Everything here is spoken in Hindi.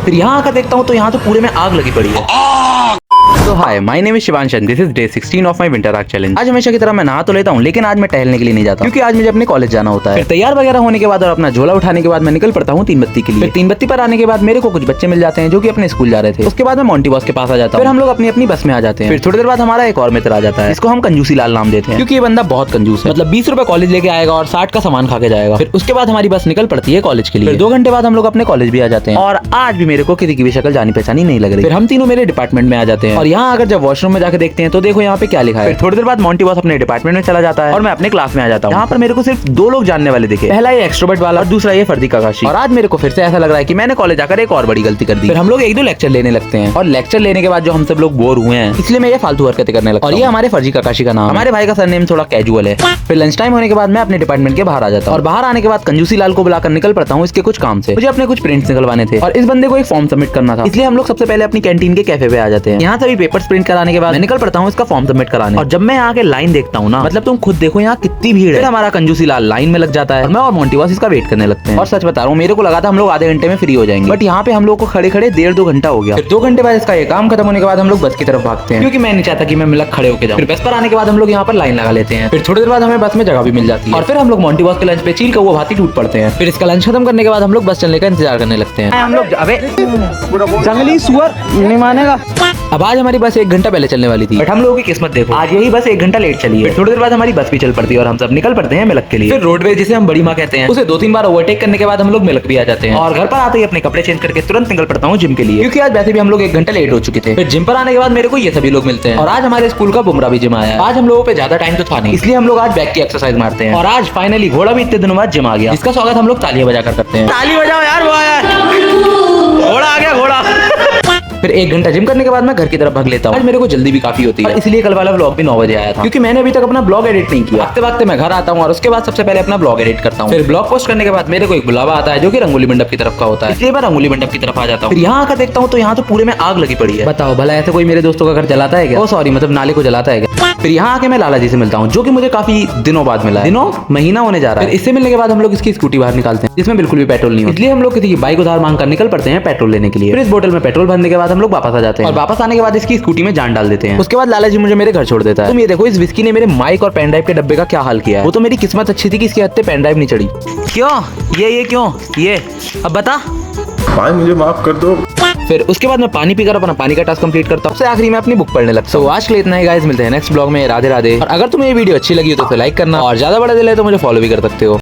फिर यहाँ आकर देखता हूँ तो यहाँ तो पूरे में आग लगी पड़ी है। तो hi, my name is Shivanshan, this is day 16 of my winter arc challenge. आज हमेशा की तरह मैं नहा तो लेता हूँ, लेकिन आज मैं टहलने के लिए नहीं जाता क्योंकि आज मुझे अपने कॉलेज जाना होता है। फिर तैयार वगैरह होने के बाद और अपना झोला उठाने के बाद मैं निकल पड़ता हूँ 3 बत्ती के लिए। फिर 3 बत्ती पर आने के बाद मेरे को कुछ बच्चे मिल जाते हैं जो कि अपने स्कूल जा रहे थे। उसके बाद मैं मोंटी बॉस के पास आ जाता हूँ। फिर हम लोग अपनी अपनी बस में आ जाते हैं। फिर थोड़ी देर बाद हमारा एक और मित्र आ जाता है, इसको हम कंजूसी लाल नाम देते हैं क्योंकि ये बंदा बहुत कंजूस है। मतलब 20 रुपए कॉलेज लेके आएगा और 60 का सामान खा के जाएगा। फिर उसके बाद हमारी बस निकल पड़ती है कॉलेज के लिए। फिर 2 घंटे बाद हम लोग अपने कॉलेज भी आ जाते हैं और आज भी मेरे को किसी की भी शक्ल जानी पहचानी नहीं लग रही। फिर हम तीनों मेरे डिपार्टमेंट में आ जाते हैं और यहाँ अगर जब वॉशरूम में जाकर देखते हैं तो देखो यहाँ पे क्या लिखा है। फिर थोड़ी देर बाद मोंटी बॉस अपने डिपार्टमेंट में चला जाता है और मैं अपने क्लास में आ जाता हूँ। यहाँ पर मेरे को सिर्फ 2 लोग जानने वाले दिखे, पहला ये एक्सट्रोवर्ट वाला और दूसरा ये फर्दी काकाशी। और आज मेरे को फिर से ऐसा लग रहा है कि मैंने कॉलेज आकर एक और बड़ी गलती कर दी। फिर हम लोग 1-2 लेक्चर लेने लगते हैं और लेक्चर लेने के बाद जो हम सब लोग बोर हुए हैं इसलिए मैं ये फालतू हरकतें करने लगता हूँ। और ये हमारे फर्जी काकाशी का नाम, हमारे भाई का सरनेम थोड़ा कैजुअल है। फिर लंच टाइम होने के बाद मैं अपने डिपार्टमेंट के बाहर आ जाता हूँ और बाहर आने के बाद कंजूसी लाल को बुलाकर निकल पड़ता हूँ इसके कुछ काम से। मुझे अपने कुछ प्रिंट्स निकलवाने थे और इस बंदे को एक फॉर्म सबमिट करना था, इसलिए हम लोग सबसे पहले अपनी कैंटीन के कैफे पे आ जाते हैं। यहाँ सभी पेपर्स प्रिंट कराने के बाद मैं निकल पड़ता हूँ इसका फॉर्म सबमिट कराने। और जब मैं यहाँ के लाइन देखता हूँ ना, मतलब तुम खुद देखो यहाँ कितनी भीड़ है। फिर हमारा कंजूसी लाल लाइन में लग जाता है, मैं और मोंटी बॉस इसका वेट करने लगते हैं। और सच बता रहा हूँ, मेरे को लगा था हम लोग आधे घंटे में फ्री हो जाएंगे, बट यहाँ पे हम लोग को खड़े खड़े 1.5-2 घंटा हो गया। फिर 2 घंटे बाद इसका ये काम खत्म होने के बाद हम लोग बस की तरफ भागते हैं क्योंकि मैं नहीं चाहता कि मैं मिलक खड़े होकर जाऊँ। फिर बस पर आने के बाद हम लोग यहाँ पर लाइन लगा लेते हैं। फिर थोड़ी देर बाद हमें बस में जगह भी मिल जाती है और फिर हम लोग मोंटी बॉस के लंच पे चील का वो भाती टूट पड़ते हैं। फिर इसका लंच खत्म करने के बाद हम लोग बस चलने का इंतजार करने लगते हैं। हम लोग अबे जंगली सुअर नहीं मानेगा। अब आज हमारी बस 1 घंटा पहले चलने वाली थी, बट हम लोगों की किस्मत देखो, आज यही बस 1 घंटा लेट चली है। फिर थोड़ी देर बाद हमारी बस भी चल पड़ती है और हम सब निकल पड़ते हैं मिलक के लिए। फिर रोडवे जिसे हम बड़ी माँ कहते हैं उसे 2-3 बार ओवरटेक करने के बाद हम लोग मिलक भी आ जाते हैं। और घर पर आते ही अपने कपड़े चेंज करके तुरंत निकल पड़ता हूँ जिम के लिए क्योंकि आज वैसे भी हम लोग 1 घंटा लेट हो चुके थे। फिर जिम पर आने के बाद मेरे को ये सभी लोग मिलते हैं और आज हमारे स्कूल का बुमरा भी जिम आया है। आज हम लोगों पे ज्यादा टाइम तो था नहीं, इसलिए हम लोग आज बैक की एक्सरसाइज मारते हैं। और आज फाइनली घोड़ा भी इतने दिनों बाद जिम आ गया, इसका स्वागत हम लोग तालियां बजाकर करते हैं। ताली बजाओ यार, वो आया घोड़ा आ गया, घोड़ा। फिर 1 घंटा जिम करने के बाद मैं घर की तरफ भाग लेता हूँ। आज मेरे को जल्दी भी काफी होती है, इसलिए कल वाला व्लॉग भी 9 बजे आया था क्योंकि मैंने अभी तक अपना ब्लॉग एडिट नहीं किया। वक्त वक्त मैं घर आता हूँ और उसके बाद सबसे पहले अपना ब्लॉग एडिट करता हूँ। फिर ब्लॉग पोस्ट करने के बाद मेरे को एक बुलावा आता है जो कि रंगोली मंडप की तरफ का होता है, इसलिए मैं रंगोली मंडप की तरफ आ जाता हूँ। फिर यहाँ आकर देखता हूँ तो यहाँ तो पूरे में आग लगी पड़ी है। बताओ भला ऐसे कोई मेरे दोस्तों का घर जलाता है क्या? ओ सॉरी, मतलब नाले को जलाता है क्या? फिर यहाँ आके मैं लाला जी से मिलता हूँ जो कि मुझे काफी दिनों बाद मिला है, महीना होने जा रहा है। इससे मिलने के बाद हम लोग इसकी स्कूटी बाहर निकालते हैं जिसमें बिल्कुल भी पेट्रोल नहीं हो, इसलिए हम लोग किसी की बाइक उधार मांग कर निकल पड़ते हैं पेट्रोल लेने के लिए। फिर इस बोतल में पेट्रोल भरने के बाद हम लोग वापस आ जाते हैं और वापस आने के बाद इसकी स्कूटी में जान डाल देते हैं। उसके बाद लाला जी मुझे मेरे घर छोड़ देता है। तुम ये देखो इस विस्की ने मेरे माइक और पेन ड्राइव के डब्बे का क्या हाल किया है। वो तो मेरी किस्मत अच्छी थी कि इसके हत्ते पेन ड्राइव नहीं चढ़ी। क्यों ये क्यों ये अब बता भाई, मुझे माफ कर दो। फिर उसके बाद मैं पानी पीकर अपना पानी का टास्क कंप्लीट करता हूँ। सबसे आखिरी में अपनी बुक पढ़ने लगता हूँ। आज के लिए इतना ही गाइस, मिलते हैं नेक्स्ट ब्लॉग में। राधे राधे। और अगर तुम्हें ये वीडियो अच्छी लगी हो तो फिर लाइक करना और ज्यादा बड़ा दिल है तो मुझे फॉलो भी कर सकते हो।